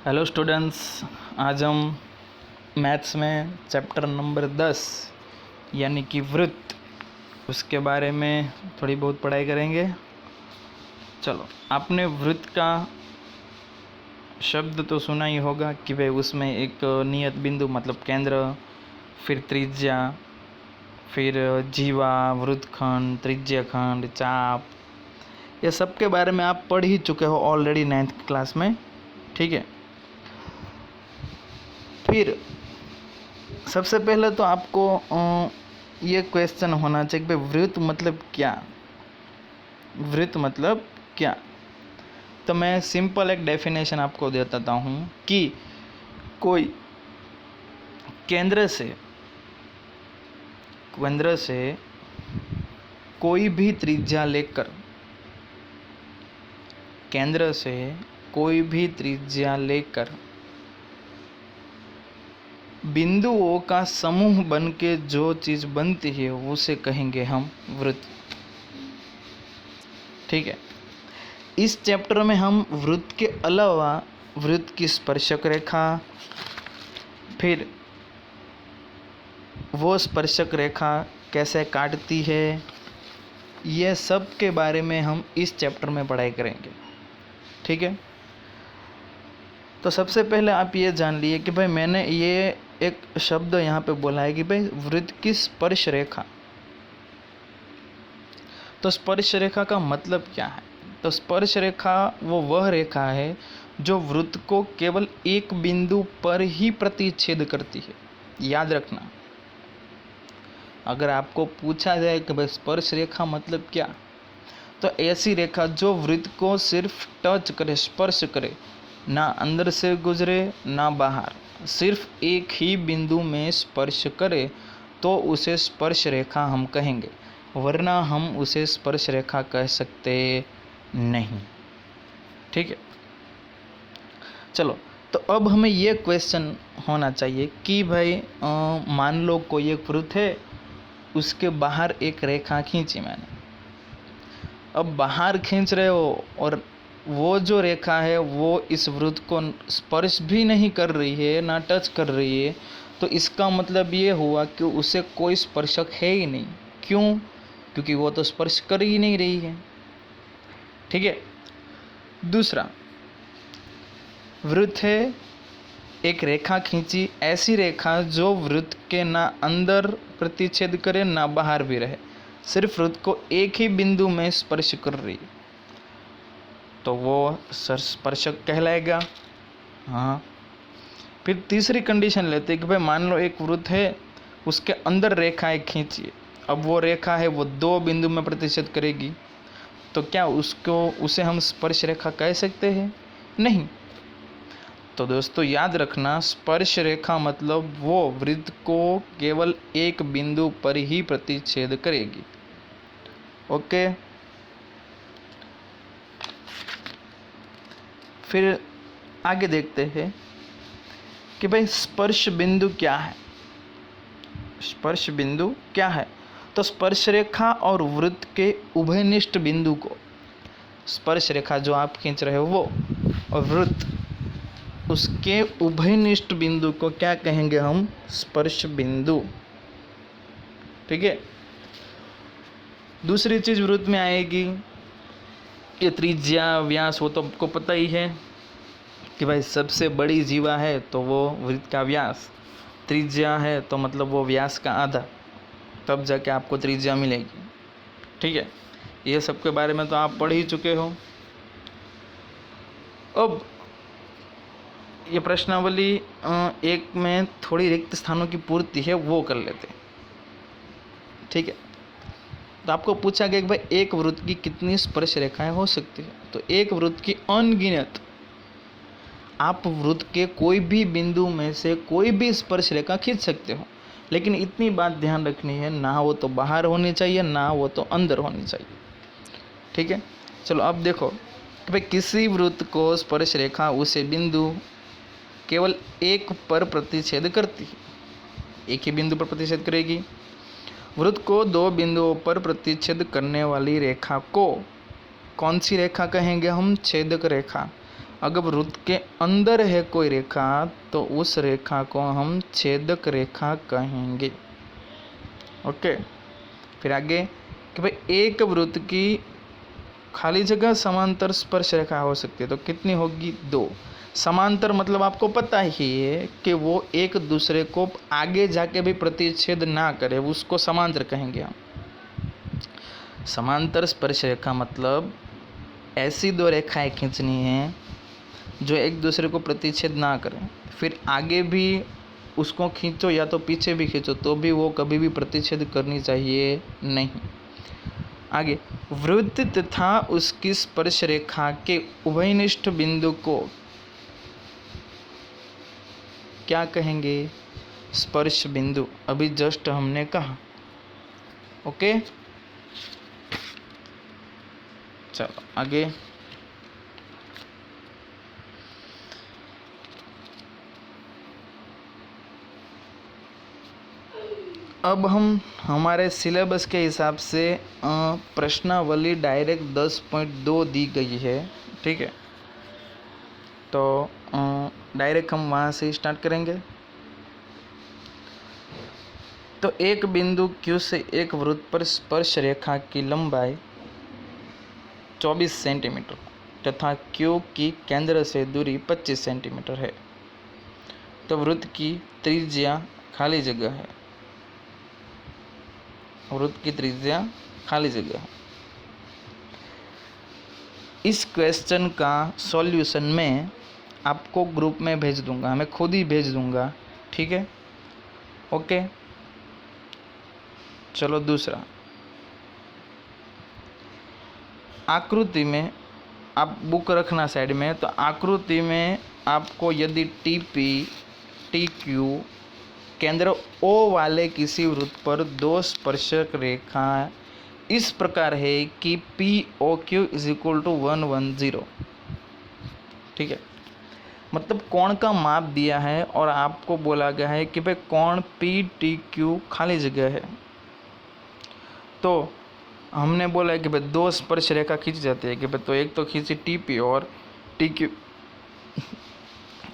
Hello students, आज हम maths में चैप्टर नंबर 10 यानी कि वृत्त, उसके बारे में थोड़ी बहुत पढ़ाई करेंगे। चलो, आपने वृत्त का शब्द तो सुना ही होगा कि भाई उसमें एक नियत बिंदु मतलब केंद्र, फिर त्रिज्या, फिर जीवा, वृत्तखंड, त्रिज्याखंड, चाप, ये सब के बारे में आप पढ़ ही चुके हो ऑलरेडी 9th क्लास में। ठीक है, फिर सबसे पहले तो आपको ये क्वेश्चन होना चाहिए कि वृत्त मतलब क्या। वृत्त मतलब क्या? तो मैं सिंपल एक डेफिनेशन आपको देता हूँ कि कोई केंद्र से कोई भी त्रिज्या लेकर, केंद्र से कोई भी त्रिज्या लेकर बिंदुओं का समूह बन के जो चीज़ बनती है उसे कहेंगे हम वृत्त। ठीक है, इस चैप्टर में हम वृत्त के अलावा वृत्त की स्पर्शक रेखा, फिर वो स्पर्शक रेखा कैसे काटती है, ये सब के बारे में हम इस चैप्टर में पढ़ाई करेंगे। ठीक है, तो सबसे पहले आप ये जान लिए कि भाई मैंने ये एक शब्द यहाँ पे बोला है कि भाई वृत्त की स्पर्श रेखा। तो स्पर्श रेखा का मतलब क्या है? तो स्पर्श रेखा वह रेखा है जो वृत्त को केवल एक बिंदु पर ही प्रतिच्छेद करती है। याद रखना, अगर आपको पूछा जाए कि भाई स्पर्श रेखा मतलब क्या, तो ऐसी रेखा जो वृत्त को सिर्फ टच करे, स्पर्श करे, ना अंदर से गुजरे ना बाहर, सिर्फ एक ही बिंदु में स्पर्श करे, तो उसे स्पर्श रेखा हम कहेंगे, वरना हम उसे स्पर्श रेखा कह सकते नहीं। ठीक है, चलो, तो अब हमें ये क्वेश्चन होना चाहिए कि भाई मान लो कोई एक वृत्त है, उसके बाहर एक रेखा खींची मैंने। अब बाहर खींच रहे हो और वो जो रेखा है वो इस वृत्त को स्पर्श भी नहीं कर रही है, ना टच कर रही है, तो इसका मतलब ये हुआ कि उसे कोई स्पर्शक है ही नहीं। क्यों? क्योंकि वो तो स्पर्श कर ही नहीं रही है। ठीक है, दूसरा, वृत्त है, एक रेखा खींची, ऐसी रेखा जो वृत्त के ना अंदर प्रतिच्छेद करे ना बाहर भी रहे, सिर्फ वृत्त को एक ही बिंदु में स्पर्श कर रही है, तो वो स्पर्शक कहलाएगा। हाँ, फिर तीसरी कंडीशन लेते हैं कि भाई मान लो एक वृत्त है, उसके अंदर रेखा एक खींचिए, अब वो रेखा है वो दो बिंदु में प्रतिच्छेद करेगी, तो क्या उसे हम स्पर्श रेखा कह सकते हैं? नहीं। तो दोस्तों याद रखना, स्पर्श रेखा मतलब वो वृत्त को केवल एक बिंदु पर ही प्रतिच्छेद करेगी। ओके, फिर आगे देखते हैं कि भाई स्पर्श बिंदु क्या है। स्पर्श बिंदु क्या है? तो स्पर्श रेखा और वृत्त के उभयनिष्ठ बिंदु को, स्पर्श रेखा जो आप खींच रहे हो वो, और वृत्त उसके उभयनिष्ठ बिंदु को क्या कहेंगे हम? स्पर्श बिंदु। ठीक है, दूसरी चीज वृत्त में आएगी ये त्रिज्या, व्यास, वो तो आपको पता ही है कि भाई सबसे बड़ी जीवा है तो वो वृत्त का व्यास, त्रिज्या है तो मतलब वो व्यास का आधा, तब जाके आपको त्रिज्या मिलेगी। ठीक है, ये सब के बारे में तो आप पढ़ ही चुके हो। अब ये प्रश्नावली एक में थोड़ी रिक्त स्थानों की पूर्ति है, वो कर लेते हैं। ठीक है, तो आपको पूछा गया कि भाई एक वृत्त की कितनी स्पर्श रेखाएं हो सकती है? तो एक वृत्त की अनगिनत, आप वृत्त के कोई भी बिंदु में से कोई भी स्पर्श रेखा खींच सकते हो, लेकिन इतनी बात ध्यान रखनी है, ना वो तो बाहर होनी चाहिए ना वो तो अंदर होनी चाहिए। ठीक है, चलो अब देखो कि भाई किसी वृत्त को स्पर्श रेखा उसे बिंदु केवल एक पर प्रतिच्छेद करती है, एक ही बिंदु पर प्रतिच्छेद करेगी। वृत्त को दो बिंदुओं पर प्रतिच्छेद करने वाली रेखा को कौन सी रेखा कहेंगे हम? छेदक रेखा। अगर वृत्त के अंदर है कोई रेखा तो उस रेखा को हम छेदक रेखा कहेंगे। ओके, फिर आगे कि भाई एक वृत्त की खाली जगह समांतर स्पर्श रेखा हो सकती है, तो कितनी होगी? 2। समांतर मतलब आपको पता ही है कि वो एक दूसरे को आगे जाके भी प्रतिच्छेद ना करे, उसको समांतर कहेंगे हम। समांतर स्पर्श रेखा मतलब ऐसी 2 रेखाएं खींचनी है जो एक दूसरे को प्रतिच्छेद ना करें, फिर आगे भी उसको खींचो या तो पीछे भी खींचो तो भी वो कभी भी प्रतिच्छेद करनी चाहिए नहीं। आगे, वृत्त तथा उसकी स्पर्श रेखा के उभयनिष्ठ बिंदु को क्या कहेंगे? स्पर्श बिंदु। अभी जस्ट हमने कहा। ओके, चलो आगे। अब हम हमारे सिलेबस के हिसाब से प्रश्नावली डायरेक्ट 10.2 दी गई है, ठीक है, तो डायरेक्ट हम वहाँ से स्टार्ट करेंगे। तो एक बिंदु Q से एक वृत्त पर स्पर्श रेखा की लंबाई 24 सेंटीमीटर तथा Q की केंद्र से दूरी 25 सेंटीमीटर है, तो वृत्त की त्रिज्या खाली जगह है। वृत्त की त्रिज्या खाली जगह है। इस क्वेश्चन का सॉल्यूशन मैं आपको ग्रुप में भेज दूंगा, मैं खुद ही भेज दूंगा, ठीक है। ओके, चलो दूसरा। आकृति में आप बुक रखना साइड में, तो आकृति में आपको यदि TP TQ केंद्र O वाले किसी वृत्त पर 2 स्पर्शक रेखा इस प्रकार है कि POQ = 110, ठीक है, मतलब कोण का माप दिया है और आपको बोला गया है कि भाई कोण PTQ खाली जगह है। तो हमने बोला है कि भाई 2 स्पर्श रेखा खींची जाती है कि भाई, तो एक तो खींची TP और TQ।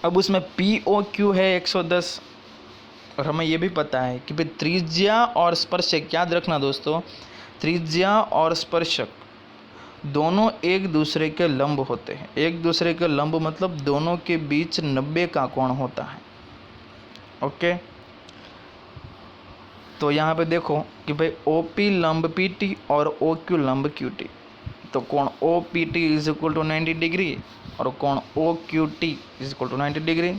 अब उसमें POQ है 110 और हमें ये भी पता है कि भाई त्रिज्या और स्पर्शक, याद रखना दोस्तों, त्रिज्या और स्पर्शक दोनों एक दूसरे के लंब होते हैं। एक दूसरे के लंब मतलब दोनों के बीच 90 का कोण होता है। ओके, तो यहाँ पे देखो कि भाई OP लंब PT और OQ लंब QT, तो कोण OPT = 90 डिग्री और कोण OQT = 90 डिग्री।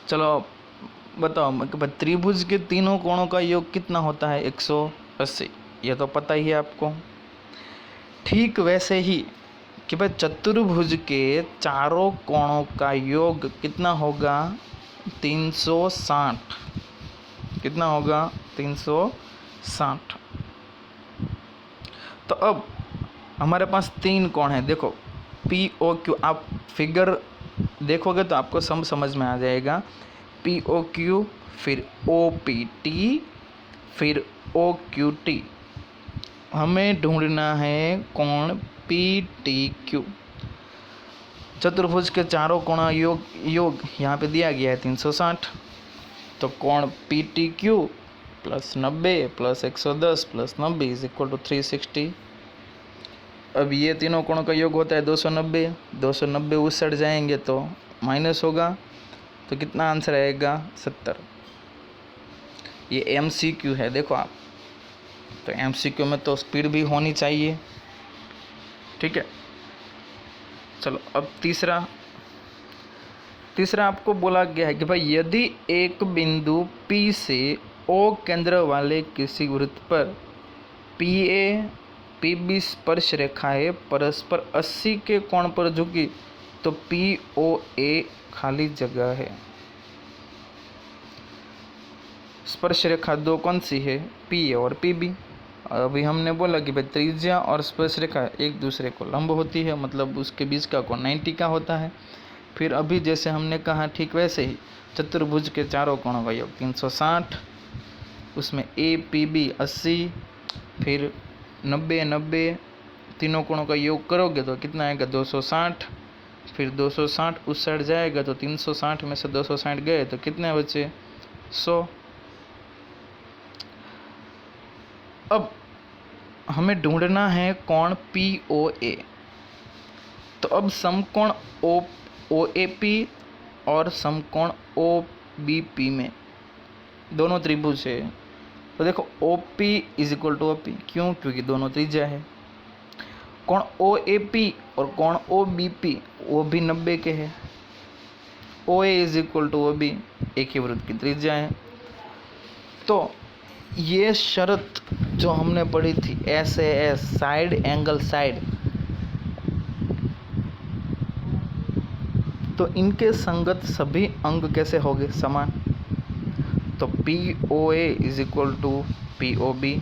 चलो बताओ, त्रिभुज के तीनों कोणों का योग कितना होता है? 180, ये तो पता ही है आपको। ठीक वैसे ही कि भाई चतुर्भुज के चारों कोणों का योग कितना होगा? 360। कितना होगा? 360। तो अब हमारे पास 3 कोण हैं। देखो POQ, आप फिगर देखोगे तो आपको समझ में आ जाएगा। POQ, फिर OPT, फिर OQT। हमें ढूंढना है कोण PTQ। चतुर्भुज के चारों कोणों योग यहाँ पे दिया गया है 360। तो कोण PTQ + 90 + 110 + 90 = 360। अब ये तीनों कोणों का योग होता है 290। 290 उस साइड जाएंगे तो माइनस होगा, तो कितना आंसर आएगा? 70। ये MCQ है, देखो आप, तो MCQ में तो स्पीड भी होनी चाहिए, ठीक है। चलो अब तीसरा आपको बोला गया है कि भाई यदि एक बिंदु P से O केंद्र वाले किसी वृत्त पर PA PB स्पर्श रेखाएं परस्पर 80 के कोण पर झुकी तो POA खाली जगह है। स्पर्श रेखा 2 कौन सी है? PA और PB। अभी हमने बोला कि भाई त्रिज्या और स्पर्श रेखा एक दूसरे को लंब होती है, मतलब उसके बीच का कोण 90 का होता है। फिर अभी जैसे हमने कहा ठीक वैसे ही चतुर्भुज के चारों कोणों का योग 360, उसमें APB 80, फिर 90 90, तीनों कोणों का योग करोगे तो कितना आएगा? 260। फिर 260 उस साइड जाएगा तो 360 में से 260 गए तो कितने बचे 100। अब हमें ढूंढना है कोण POA। तो अब समकोण OAP और समकोण OBP में दोनों त्रिभुज है। तो देखो OP is equal to OP, क्यों? क्योंकि दोनों त्रिज्या है। कोण OAP और कोण OBP वो भी 90 के है। OA is equal to OB, एक ही वृत्त की त्रिज्या है। तो ये शर्त जो हमने पढ़ी थी SAS साइड एंगल साइड, तो इनके संगत सभी अंग कैसे होंगे? समान। तो POA is equal to POB,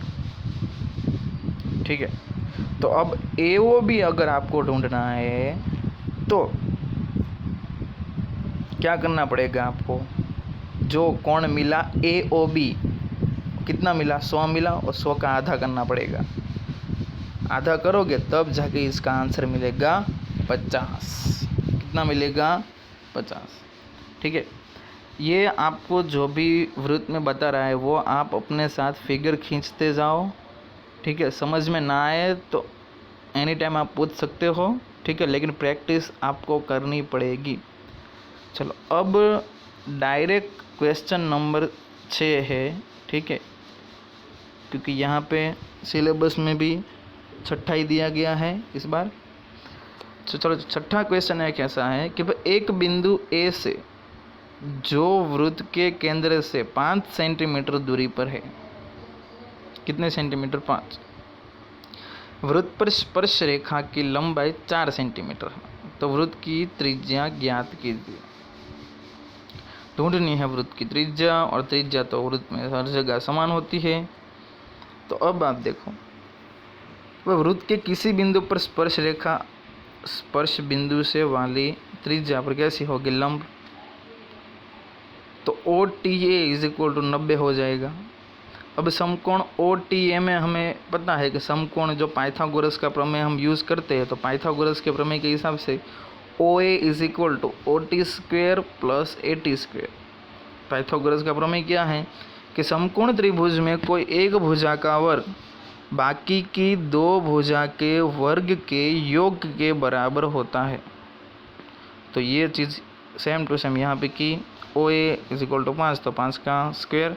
ठीक है। तो अब AOB अगर आपको ढूंढना है तो क्या करना पड़ेगा आपको? जो कोण मिला AOB कितना मिला? 100 मिला, और 100 का आधा करना पड़ेगा। आधा करोगे तब जाके इसका आंसर मिलेगा 50। कितना मिलेगा? 50, ठीक है। ये आपको जो भी वृत्त में बता रहा है वो आप अपने साथ फिगर खींचते जाओ, ठीक है। समझ में ना आए तो एनी टाइम आप पूछ सकते हो, ठीक है, लेकिन प्रैक्टिस आपको करनी पड़ेगी। चलो अब डायरेक्ट क्वेश्चन नंबर 6 है, ठीक है, क्योंकि यहाँ पे सिलेबस में भी छठा ही दिया गया है इस बार। तो चलो छठा क्वेश्चन है कैसा है कि भाई एक बिंदु A से जो वृत्त के केंद्र से 5 सेंटीमीटर दूरी पर है, कितने सेंटीमीटर? 5। वृत्त पर स्पर्श रेखा की लंबाई 4 सेंटीमीटर है, तो वृत्त की त्रिज्या ज्ञात कीजिए। ढूंढनी है वृत्त की त्रिज्या, और त्रिज्या तो वृत्त में हर जगह समान होती है। तो अब आप देखो, वह वृत्त के किसी बिंदु पर स्पर्श रेखा स्पर्श बिंदु से वाली त्रिज्या पर कैसी होगी? लंब। तो OTA इज इक्वल टू 90 हो जाएगा। अब समकोण OTA में हमें पता है कि समकोण जो पाइथागोरस का प्रमेय हम यूज़ करते हैं, तो पाइथागोरस के प्रमेय के हिसाब से OA is equal to OT square plus AT square. Pythagoras का प्रमेय क्या है कि समकोण त्रिभुज में कोई एक भुजा का वर्ग बाकी की दो भुजा के वर्ग के योग के बराबर होता है। तो ये चीज़ सेम टू सेम यहाँ पे की OA इज इक्वल टू 5, तो 5 का स्क्वायर,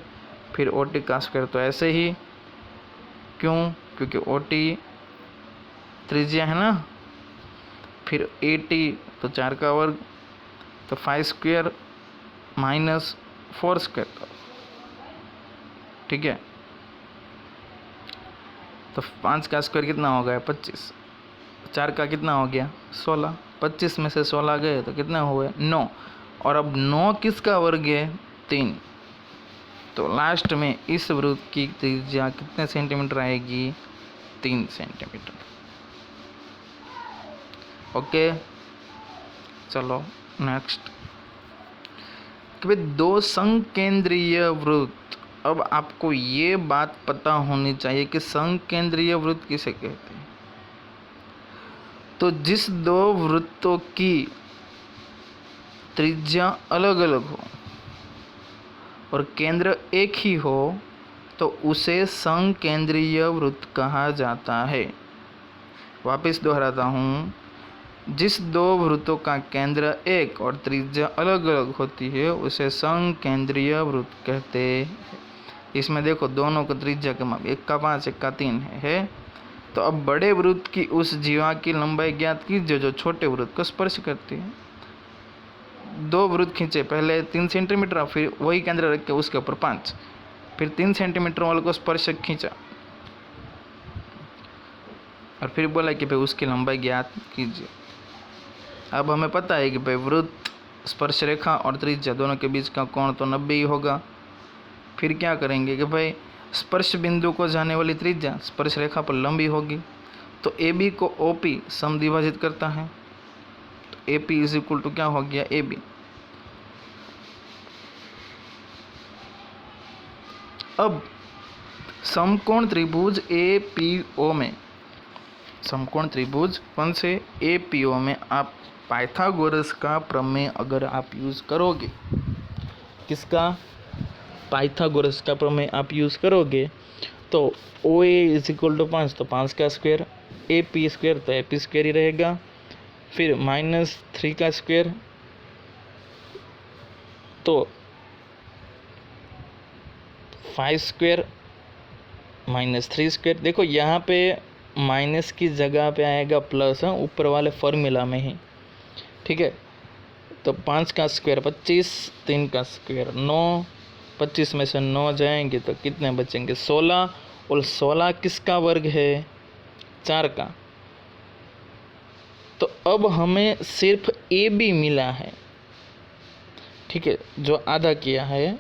फिर OT का स्क्वायर। तो ऐसे ही, क्यों? क्योंकि OT त्रिज्या है ना, फिर AT तो 4 का वर्ग, तो 5 स्क्वायर माइनस 4 स्क्वायर, ठीक है। तो 5 का स्क्वायर कितना हो गया? 25। 4 का कितना हो गया? 16। 25 में से 16 गए तो कितने हुए? 9। और अब 9 किसका वर्ग है? 3। तो लास्ट में इस वृत्त की त्रिज्या कितने सेंटीमीटर आएगी? 3 सेंटीमीटर। ओके, चलो नेक्स्ट कि भाई दो संकेंद्रीय वृत्त। अब आपको ये बात पता होनी चाहिए कि संकेंद्रीय वृत्त किसे कहते हैं। तो जिस दो वृत्तों की त्रिज्या अलग अलग हो और केंद्र एक ही हो तो उसे संकेंद्रीय वृत्त कहा जाता है। वापस दोहराता हूँ, जिस दो वृत्तों का केंद्र एक और त्रिज्या अलग अलग होती है उसे संकेंद्रीय वृत्त कहते हैं। इसमें देखो दोनों का त्रिज्या का माप, एक का 5 एक का 3 है। तो अब बड़े वृत्त की उस जीवा की लंबाई ज्ञात कीजिए जो छोटे वृत्त को स्पर्श करती है। दो वृत्त खींचे, पहले 3 सेंटीमीटर, फिर वही केंद्र रख के उसके ऊपर 5, फिर 3 सेंटीमीटर वाले को स्पर्शक खींचा और फिर बोला कि भाई उसकी लंबाई ज्ञात कीजिए। अब हमें पता है कि भाई वृत्त, स्पर्श रेखा और त्रिज्या दोनों के बीच का कोण तो 90 ही होगा। फिर क्या करेंगे कि भाई स्पर्श बिंदु को जाने वाली त्रिज्या स्पर्श रेखा पर लंबी होगी, तो AB को OP समद्विभाजित करता है। तो AP इज इक्वल टू क्या हो गया? AB। अब समकोण त्रिभुज APO में, समकोण त्रिभुज कौन से? APO में आप पाइथागोरस का प्रमेय अगर आप यूज़ करोगे, किसका? पाइथागोरस का प्रमेय आप यूज़ करोगे तो ओ ए इज इक्वल टू 5, तो 5 का स्क्वायर, ए पी स्क्वायर तो ए पी स्क्वायर ही रहेगा, फिर -3 का स्क्वायर तो 5 स्क्वायर -3 स्क्वायर। देखो यहाँ पे माइनस की जगह पे आएगा प्लस, ऊपर वाले फॉर्मूला में ही, ठीक है। तो 5 का स्क्वायर 25, 3 का स्क्वायर 9, 25 में से 9 जाएंगे तो कितने बचेंगे? 16, और 16 किसका वर्ग है? 4 का। तो अब हमें सिर्फ ए बी मिला है, ठीक है, जो आधा किया है।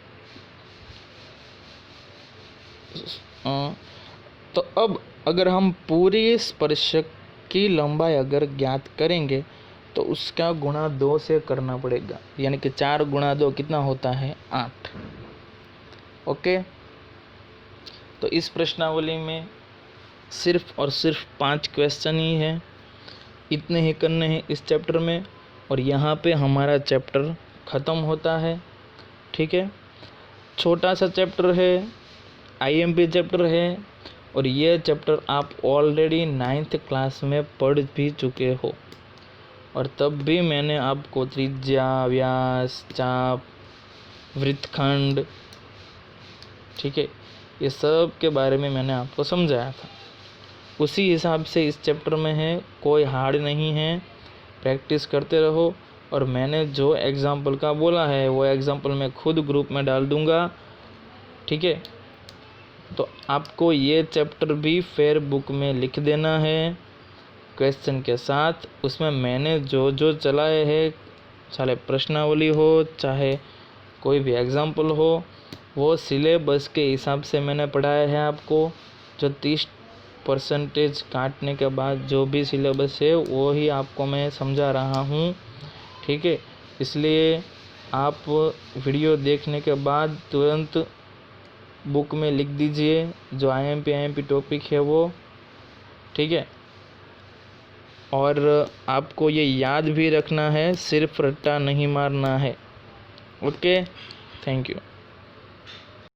तो अब अगर हम पूरी स्पर्शक की लंबाई अगर ज्ञात करेंगे तो उसका गुणा 2 से करना पड़ेगा, यानी कि 4 गुणा 2 कितना होता है? 8। ओके, तो इस प्रश्नावली में सिर्फ और सिर्फ 5 क्वेश्चन ही है, इतने ही करने हैं इस चैप्टर में, और यहाँ पे हमारा चैप्टर ख़त्म होता है, ठीक है। छोटा सा चैप्टर है, आईएमपी चैप्टर है, और ये चैप्टर आप ऑलरेडी 9th क्लास में पढ़ भी चुके हो, और तब भी मैंने आपको त्रिज्या, व्यास, चाप, वृत्तखंड, ठीक है, ये सब के बारे में मैंने आपको समझाया था। उसी हिसाब से इस चैप्टर में है, कोई हार्ड नहीं है, प्रैक्टिस करते रहो। और मैंने जो एग्ज़ाम्पल का बोला है वो एग्ज़ाम्पल मैं खुद ग्रुप में डाल दूँगा, ठीक है। तो आपको ये चैप्टर भी फेयर बुक में लिख देना है क्वेश्चन के साथ। उसमें मैंने जो जो चलाए हैं, चाहे प्रश्नावली हो चाहे कोई भी एग्ज़ाम्पल हो, वो सिलेबस के हिसाब से मैंने पढ़ाया है आपको। जो 30% काटने के बाद जो भी सिलेबस है वो ही आपको मैं समझा रहा हूँ, ठीक है। इसलिए आप वीडियो देखने के बाद तुरंत बुक में लिख दीजिए जो आईएमपी टॉपिक है वो, ठीक है। और आपको ये याद भी रखना है, सिर्फ रट्टा नहीं मारना है। Okay, thank you.